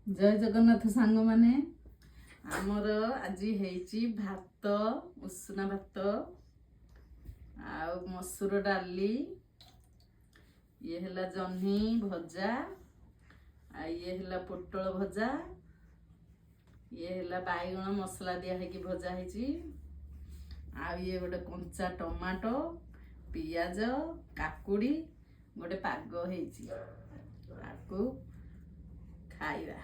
जय जगन्नाथ सांग माने आमर आज है भात उषुना भात आ मसूर डाली ये है जह्नी भजा आ ये है पोटल भजा ये है बैगण मसला दिया है कि भजा है आ ये गोटे कंचा टमाटो पियाज काकुड़ी गोटे पाग हो खाइबा।